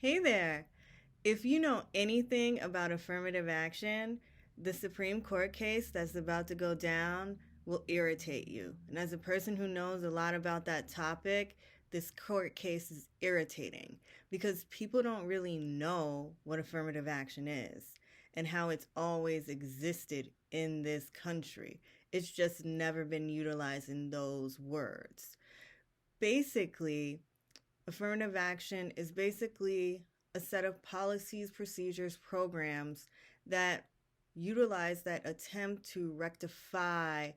Hey there. If you know anything about affirmative action, the Supreme Court case that's about to go down will irritate you. And as a person who knows a lot about that topic, this court case is irritating because people don't really know what affirmative action is and how it's always existed in this country. It's just never been utilized in those words. Basically, affirmative action is basically a set of policies, procedures, programs that that attempt to rectify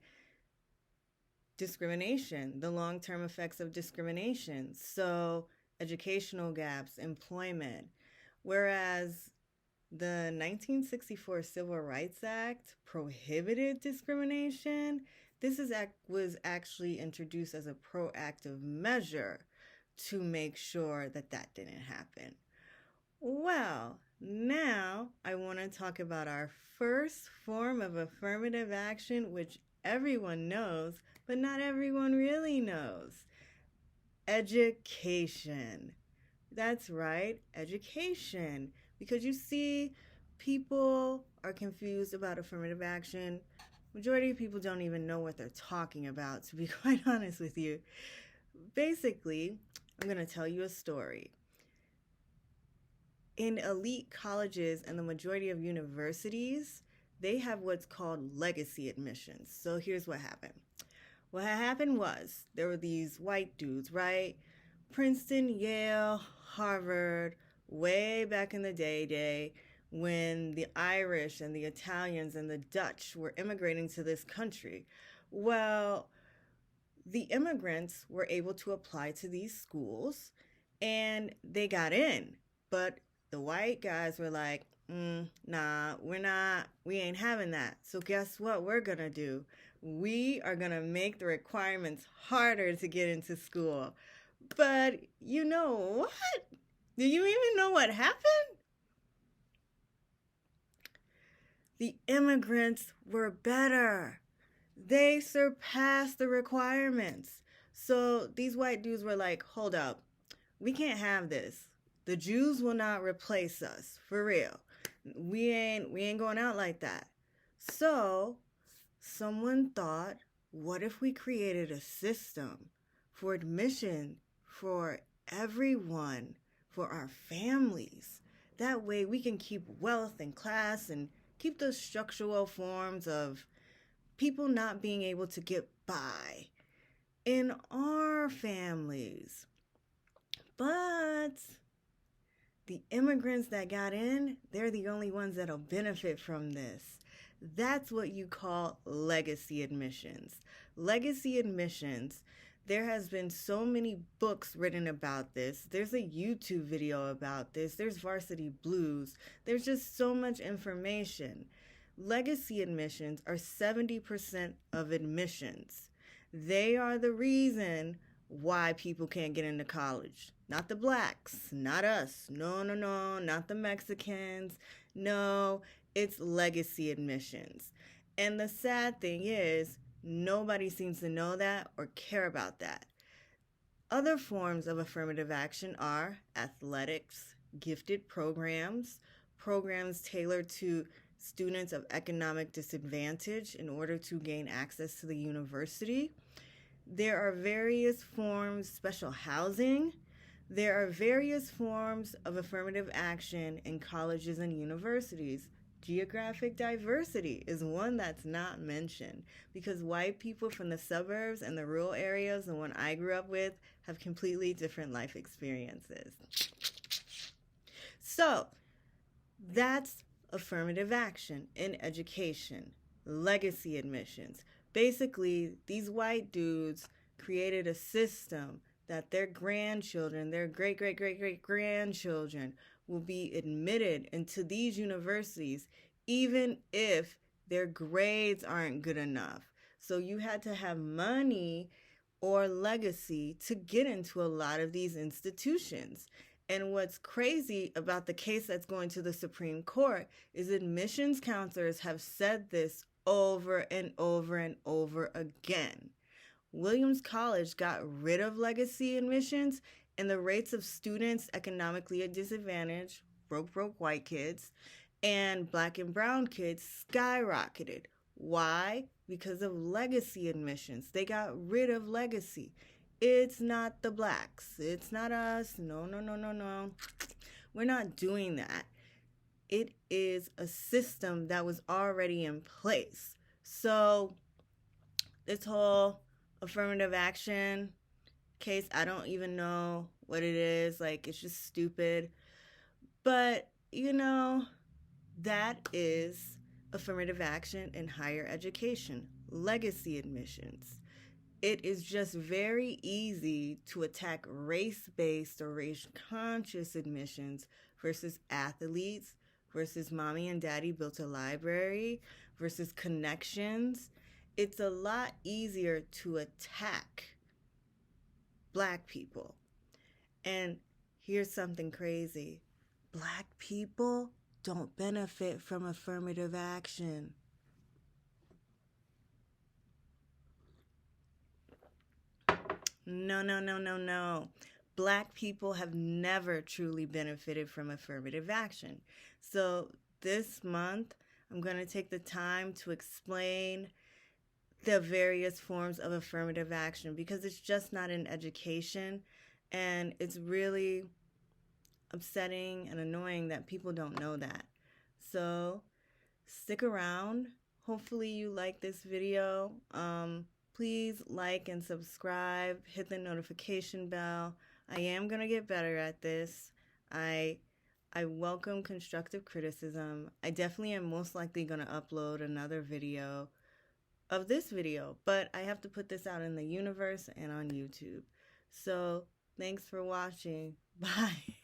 discrimination, the long term effects of discrimination. So, educational gaps, employment. Whereas the 1964 Civil Rights Act prohibited discrimination, was actually introduced as a proactive measure to make sure that that didn't happen. Well, now I want to talk about our first form of affirmative action, which everyone knows, but not everyone really knows: education. That's right, education. Because you see, people are confused about affirmative action. Majority of people don't even know what they're talking about, to be quite honest with you. Basically, I'm going to tell you a story. In elite colleges and the majority of universities, they have what's called legacy admissions. So here's what happened. What happened was there were these white dudes, right? Princeton, Yale, Harvard, way back in the day when the Irish and the Italians and the Dutch were immigrating to this country. Well, the immigrants were able to apply to these schools and they got in. But the white guys were like, nah, we ain't having that. So guess what we're going to do? We are going to make the requirements harder to get into school. But you know what? Do you even know what happened? The immigrants were better. They surpassed the requirements. So these white dudes were like, hold up, we can't have this. The Jews will not replace us, for real. We ain't going out like that. So someone thought, what if we created a system for admission for everyone, for our families? That way we can keep wealth and class and keep those structural forms of people not being able to get by in our families. But the immigrants that got in, they're the only ones that'll benefit from this. That's what you call legacy admissions. Legacy admissions, there has been so many books written about this. There's a YouTube video about this. There's Varsity Blues. There's just so much information. Legacy admissions are 70% of admissions. They are the reason why people can't get into college. Not the blacks, not us. No, not the Mexicans. No, it's legacy admissions. And the sad thing is, nobody seems to know that or care about that. Other forms of affirmative action are athletics, gifted programs, programs tailored to students of economic disadvantage in order to gain access to the university. There are various forms, special housing. There are various forms of affirmative action in colleges and universities. Geographic diversity is one that's not mentioned because white people from the suburbs and the rural areas, the one I grew up with, have completely different life experiences. So, that's affirmative action in education, legacy admissions. Basically, these white dudes created a system that their grandchildren, their great-great-great-great-grandchildren will be admitted into these universities even if their grades aren't good enough. So you had to have money or legacy to get into a lot of these institutions. And what's crazy about the case that's going to the Supreme Court is admissions counselors have said this over and over and over again. Williams College got rid of legacy admissions And the rates of students economically at disadvantage, broke white kids, and black and brown kids skyrocketed. Why? Because of legacy admissions. They got rid of legacy. It's not the blacks. It's not us. No, no, no, no, no. We're not doing that. It is a system that was already in place. So, this whole affirmative action case, I don't even know what it is. Like, it's just stupid. But, that is affirmative action in higher education, legacy admissions. It is just very easy to attack race-based or race-conscious admissions versus athletes, versus mommy and daddy built a library, versus connections. It's a lot easier to attack black people. And here's something crazy. Black people don't benefit from affirmative action. No, no, no, no, no. Black people have never truly benefited from affirmative action. So this month, I'm going to take the time to explain the various forms of affirmative action because it's just not in education, and it's really upsetting and annoying that people don't know that. So stick around. Hopefully you like this video. Please like and subscribe. Hit the notification bell. I am going to get better at this. I welcome constructive criticism. I definitely am most likely going to upload another video of this video, but I have to put this out in the universe and on YouTube. So thanks for watching. Bye.